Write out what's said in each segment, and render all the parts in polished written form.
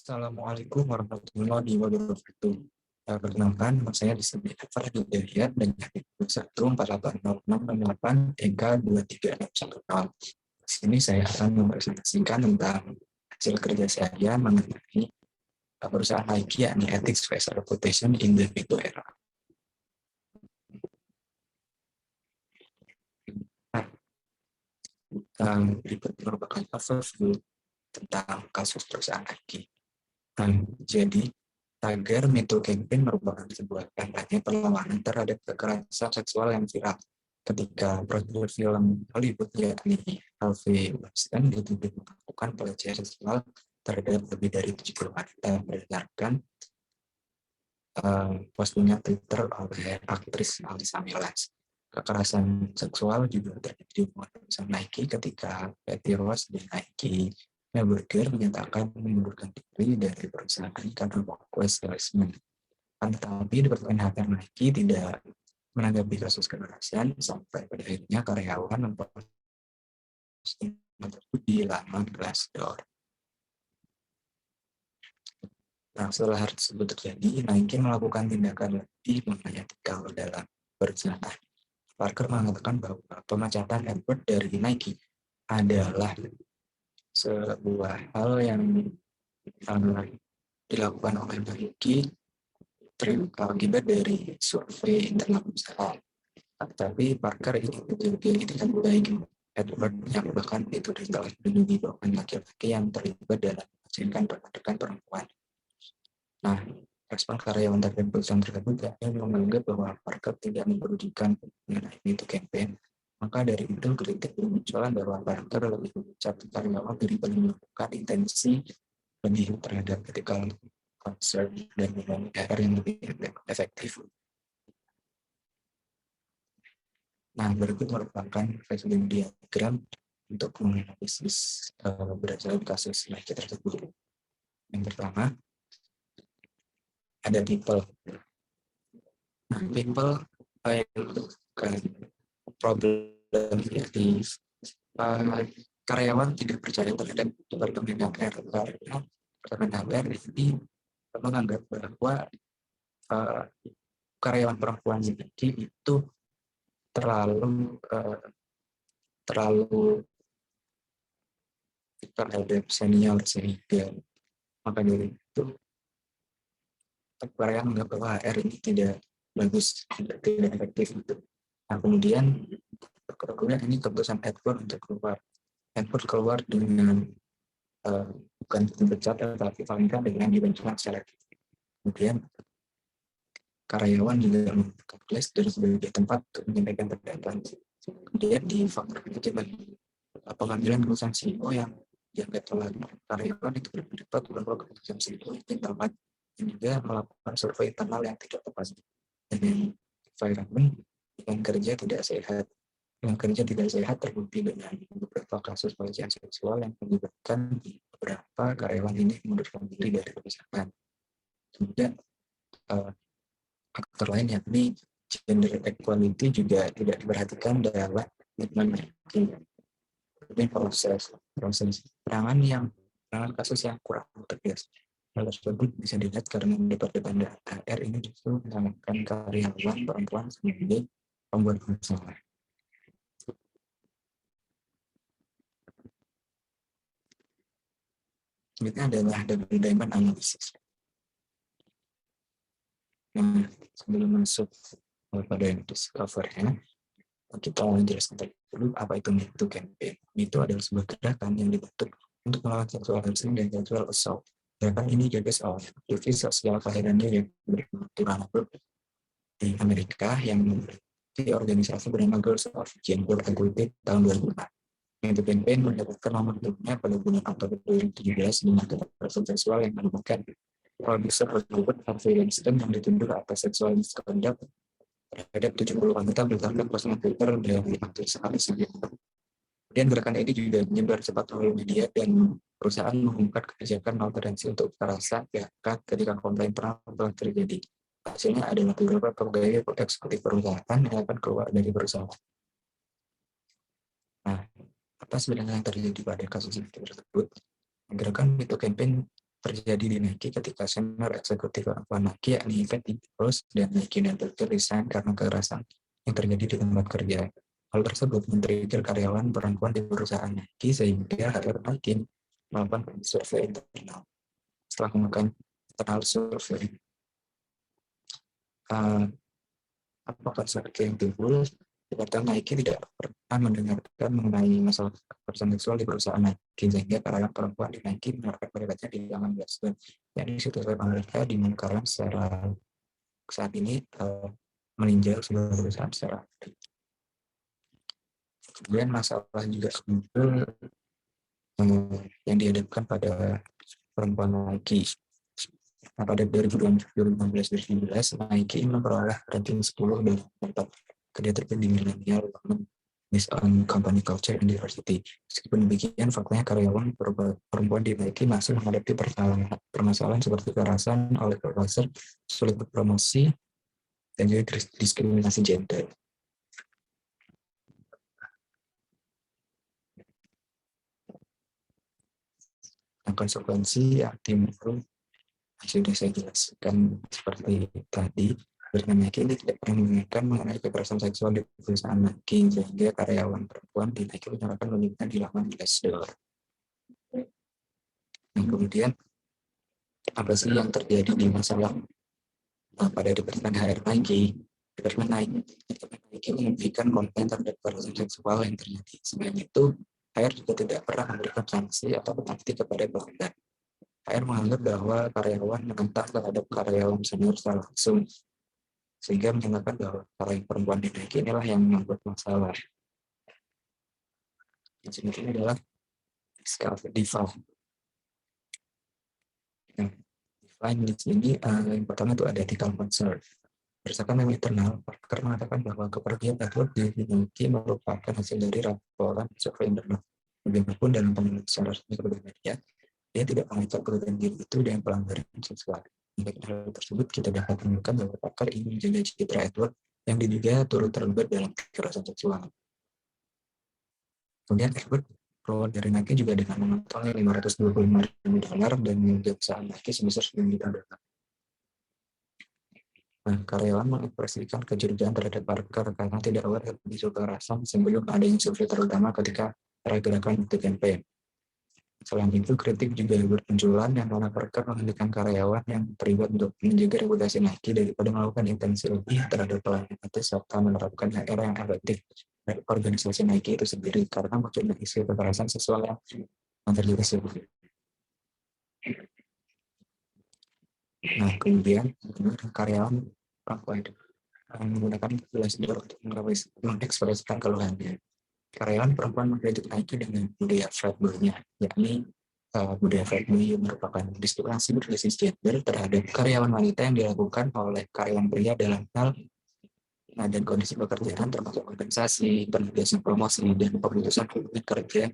Assalamualaikum warahmatullahi wabarakatuh. Perkenalkan, nama saya disebut Farhan Hidayat dengan NIK 1480668 NK23610. Di sini saya akan mempresentasikan tentang hasil kerja saya mengenai perusahaan Nike, yakni Ethics Face Reputation in the Crypto Era. Berikut merupakan overview tentang kasus perusahaan Nike. Jadi, tagar Me Too Campaign merupakan sebuah kampanye perlawanan terhadap kekerasan seksual yang viral ketika produser film Hollywood yakni Harvey Weinstein dituduh melakukan pelecehan seksual terhadap lebih dari 70 wanita berdasarkan postingan Twitter oleh aktris Alyssa Milans. Kekerasan seksual juga terjadi di perusahaan Nike ketika Patty Ross dan Nike Burger menyatakan mengundurkan diri dari perusahaan karena workplace harassment. Tetapi Departemen HR Nike tidak menanggapi kasus kekerasan sampai pada akhirnya karyawan memposting tersebut di laman Glassdoor. Nah, setelah hal tersebut terjadi, Nike melakukan tindakan lebih mengetikal dalam perusahaan. Parker mengatakan bahwa pemecatan Edward dari Nike adalah sebuah hal yang dilakukan oleh Nike akibat dari survei internal perusahaan. Tapi Parker ini tidak baik Edward yang bahkan itu telah melindungi bahwa laki-laki yang terlibat dalam menghasilkan rekan perempuan. Nah, respon karyawan terhadap perusahaan tersebut yang menganggap bahwa Parker tidak mempedulikan mengenai itu campaign. Maka dari itu kritik bermunculan bahwa Parker lebih memecat karyawan daripada melakukan intensi lebih terhadap ethical concern dan HR yang lebih efektif. Nah, berikut merupakan Venn diagram untuk menganalisis berdasarkan kasus Nike tersebut. Yang pertama, ada people. Nah, people bukan problem di karyawan tidak percaya terhadap Departemen HR karena Departemen HR ini menganggap bahwa karyawan perempuan sendiri itu terlalu terhadap senior sehingga maka dari itu karyawan menganggap bahwa HR ini tidak bagus, tidak efektif gitu. Nah, kemudian ini keputusan Edward untuk keluar. Edward keluar dengan bukan dipecat tetapi paling tidak dengan dibenarkan secara aktif. Kemudian karyawan juga membuka place dari sebagai tempat untuk menyampaikan pendapat. Kemudian di faktor ketiga pengambilan keputusan CEO yang dianggap oleh karyawan itu berpendapat bahwa keputusan CEO itu tepat dan juga melakukan survei internal yang tidak tepat dengan environment yang kerja tidak sehat. Yang kerja tidak sehat terbukti dengan beberapa kasus pelecehan seksual yang menyebabkan beberapa karyawan ini mengundurkan diri dari perusahaan. Kemudian faktor lain yakni gender equality juga tidak diperhatikan dalam proses penanganan kasus yang kurang tegas. Hal tersebut bisa dilihat karena Departemen HR ini justru menanamkan karyawan perempuan sebagai pembuat masalah. Selanjutnya adalah double diamond analysis. Nah, sebelum masuk pada yang discover-nya, kita jelaskan dulu apa itu Me Too campaign. Me Too adalah sebuah gerakan yang dibentuk untuk melawan seksual harassment dan sexual assault. Gerakan ini digagas oleh aktivis sosial kelahirannya yang bernama di Amerika yang memiliki organisasi bernama Girls of Gender Equality tahun 2004. Me Too campaign mendapatkan momentumnya pada bulan Oktober 2017 dengan kekerasan seksual yang melibatkan produser Hollywood Harvey Weinstein yang dituduh atas seksual misconduct terhadap 70 wanita berdasarkan postingan Twitter dari aktris Alyssa Milans. Kemudian gerakan ini juga menyebar cepat melalui media dan perusahaan mengungkap kebijakan alternatif untuk kekerasan PHK ketika komplain perang telah terjadi. Hasilnya adalah beberapa pegawai eksekutif perusahaan yang akan keluar dari perusahaan. Nah, apa sebenarnya yang terjadi pada kasus ini tersebut? Gerakan Me Too campaign terjadi di Nike ketika senior eksekutif Nike yakni Fatty Rose dan Nike dan Dr. resign karena kekerasan yang terjadi di tempat kerja. Hal tersebut men-trigger karyawan perempuan di perusahaan Nike sehingga HR Nike melakukan survei internal. Setelah melakukan internal survei, apakah survei yang timbul? Departemen Nike tidak pernah mendengarkan mengenai masalah kekerasan seksual di perusahaan Nike, sehingga karyawan perempuan di Nike menyerahkan pendapatnya di 18 bulan. Jadi situs web Amerika dimungkinkan secara saat ini meninjau sebuah perusahaan secara kemudian masalah juga muncul yang dihadapkan pada perempuan Nike. Nah, pada 2016-2017, Nike memperoleh ranking 10 dari 4 kerja terpilih di milenial based on company culture and diversity. Meskipun demikian, faktanya karyawan perempuan di Nike masih menghadapi permasalahan seperti kekerasan oleh supervisor, sulit berpromosi, dan juga diskriminasi gender. Nah, konsekuensi yang timbul sudah saya jelaskan seperti tadi. Nike ini tidak pernah mengingatkan mengenai kekerasan seksual di perusahaan Nike, sehingga karyawan perempuan di Nike menyerahkan pemimpin di $18. Nah, kemudian apa sih yang terjadi di masalah pada departemen HR Nike? Departemen Nike memberikan konten terhadap kekerasan seksual yang terjadi. Selain itu, HR juga tidak pernah memberikan sanksi atau penalti kepada pelanggan. HR menganggap bahwa karyawan menentang terhadap karyawan senior secara langsung, sehingga menyatakan bahwa karyawan perempuan di Nike inilah yang membuat masalah. Yang sebenarnya adalah diva. Nah, diva di sini yang pertama itu ada ethical concern. Berdasarkan yang internal, Parker mengatakan bahwa kepergian Edward di Nike merupakan hasil dari laporan survei internal. Bagaimanapun dalam pengumuman secara resmi kepada media, dia tidak mengaitkan kepergian diri itu dengan pelanggaran seksual. Dengan hal tersebut, kita dapat menemukan bahwa Parker ingin menjaga citra Edward yang diduga turut terlibat dalam kekerasan seksual. Kemudian Edward keluar dari Nike juga dengan mengantongi $525,000 dan menjaga saham Nike sebesar $9 juta. Nah, karyawan mengekspresikan kecurigaan terhadap Parker karena tidak aware dengan isu kekerasan sebelum adanya survei, terutama ketika era gerakan untuk campaign. Selain itu, kritik juga bermunculan yang mana Parker menghentikan karyawan yang terlibat untuk menjaga reputasi Nike daripada melakukan intensi lebih terhadap pelayanan itu serta menerapkan HR yang efektif dari organisasi Nike itu sendiri karena munculnya isu kekerasan seksual yang terjadi sebelumnya. Nah, kemudian karyawan perempuan menggunakan Glassdoor untuk mengekspresikan keluhannya. Karyawan perempuan mengkritik Nike dengan budaya fuckboy-nya, yakni budaya fuckboy merupakan diskriminasi berbasis gender terhadap karyawan wanita yang dilakukan oleh karyawan pria dalam hal dan kondisi pekerjaan termasuk kompensasi, penugasan promosi, dan pemutusan hubungan kerja,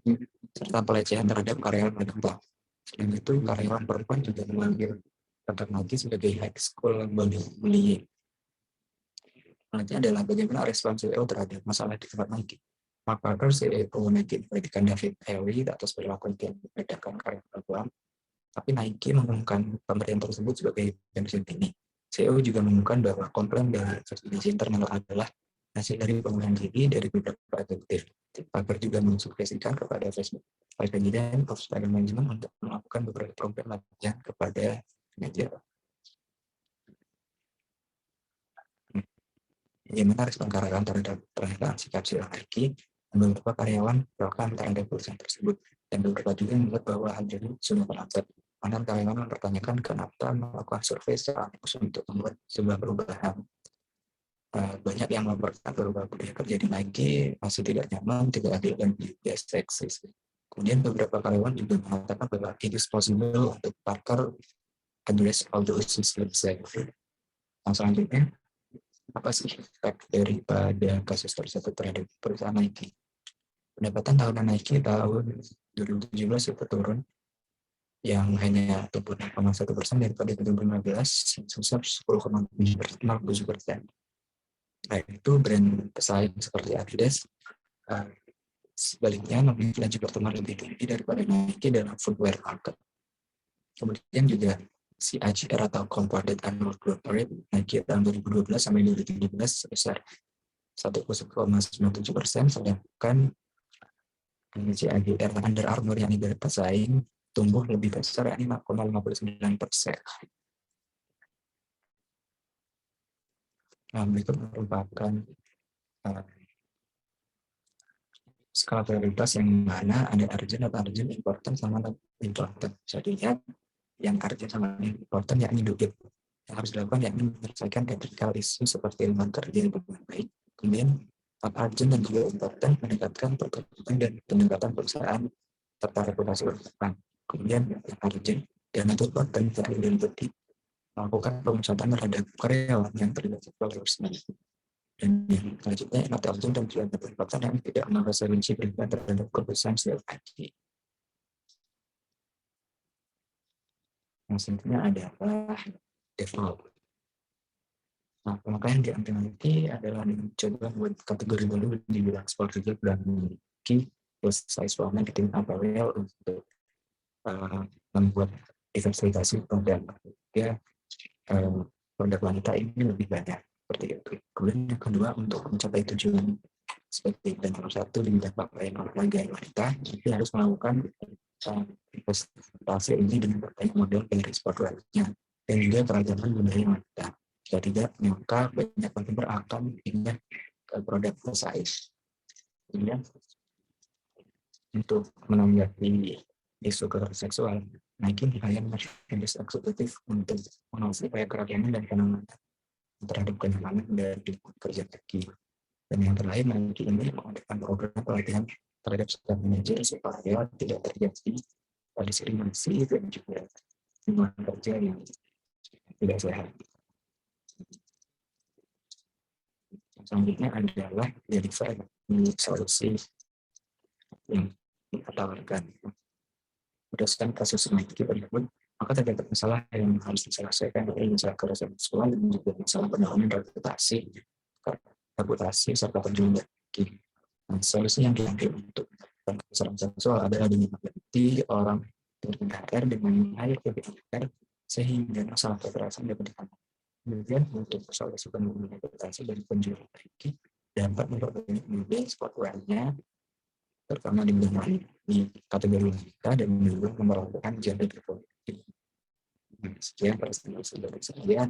serta pelecehan terhadap karyawan wanita. Selain itu, karyawan perempuan juga memanggil kantor Nike sebagai high school bullying. Selanjutnya adalah bagaimana respon CEO terhadap masalah di tempat Nike. Mark Parker, CEO Nike, memberikan David Perry atas perilaku yang membedakan karyawan perempuan, tapi Nike mengumumkan pemberian tersebut sebagai pensiun dini. CEO juga mengumumkan bahwa komplain dari investigasi internal adalah hasil dari pengurangan diri dari beberapa eksekutif. Parker juga mensuggestikan kepada Facebook President of Spider Management untuk melakukan beberapa program latihan kepada manajer. Bagaimana respon karyawan terhadap pernyataan sikap CEO Nike, dan beberapa karyawan bahkan terhadap perusahaan tersebut, dan beberapa juga melihat bahwa hal ini sudah berlangsung. Mantan karyawan mempertanyakan kenapa melakukan survei secara khusus untuk membuat sebuah perubahan. Banyak yang melaporkan bahwa budaya kerja di Nike masih tidak nyaman, tidak adil, dan juga seksis. Kemudian beberapa karyawan juga mengatakan bahwa it is possible untuk Parker address all those issues. Selanjutnya, apa sih efek daripada kasus tersebut terhadap perusahaan Nike? Pendapatan tahunan Nike tahun 2017 itu turun, yang hanya tumbuh 0,1% daripada 2015, sebesar 10,7%. Nah, itu brand pesaing seperti Adidas sebaliknya memiliki laju pertumbuhan lebih tinggi daripada Nike dalam footwear market. Kemudian juga si AGR atau Compounded Annual Growth Rate naik tahun 2012 sampai 2017 sebesar 1,97%, sedangkan si AGR Under Armour yang ibarat pesaing tumbuh lebih besar, yakni 5,59%. Nah, berikut merupakan skala prioritas yang mana ada urgent atau urgent, important sama important. Jadinya yang urgent sama important yakni duduk yang harus dilakukan yakni menyelesaikan ethical issue seperti lingkungan kerja yang baik. Kemudian urgent dan juga important meningkatkan pertumbuhan dan peningkatan perusahaan serta reputasi perusahaan. Kemudian yang urgent dan important terdiri melakukan pemecatan terhadap karyawan yang terlibat sexual harassment. Dan yang selanjutnya not urgent dan juga pendapatan yang tidak merasa benci berlebihan terhadap keputusan CLID. Yang selanjutnya adalah default. Nah, pemakaian yang diambil nanti adalah mencoba buat kategori dulu di bidang sport juga dan memiliki size marketing apparel untuk membuat diversifikasi produk. Ya, produk wanita ini lebih banyak seperti itu. Kemudian yang kedua, untuk mencapai tujuan seperti dan nomor satu di bidang pakaian olahraga wanita, kita harus melakukan investasi ini dengan berbagai model dari sportwear-nya dan juga keragaman budaya wanita. Jika tidak, maka banyak consumer akan pindah ke produk plus size. Kemudian untuk menanggapi isu kekerasan seksual, naikin high-end merchandise eksekutif untuk mengawasi upaya keragaman dan penanganan terhadap kenyamanan dari kerja kaki. Dan yang terakhir, nanti ini mengadakan program pelatihan terhadap staff manajer supaya tidak terjadi diskriminasi dan juga lingkungan kerja yang tidak sehat. Selanjutnya adalah deliver solusi yang kita tawarkan. Berdasarkan kasus Nike berikut, maka terdapat masalah yang harus diselesaikan, dari masalah kekerasan seksual dan juga masalah penanganan reputasi serta penjualan Nike. Nah, solusi yang diambil untuk kekerasan seksual adalah dengan mengerti orang THR dengan nilai THR sehingga masalah kekerasan dapat ditangani. Kemudian untuk solusi penanganan reputasi dari penjualan Nike dapat memperbanyak model sportwear-nya terutama di kategori wanita dan juga memperlakukan gender equality. Sekian presentasi dari saya.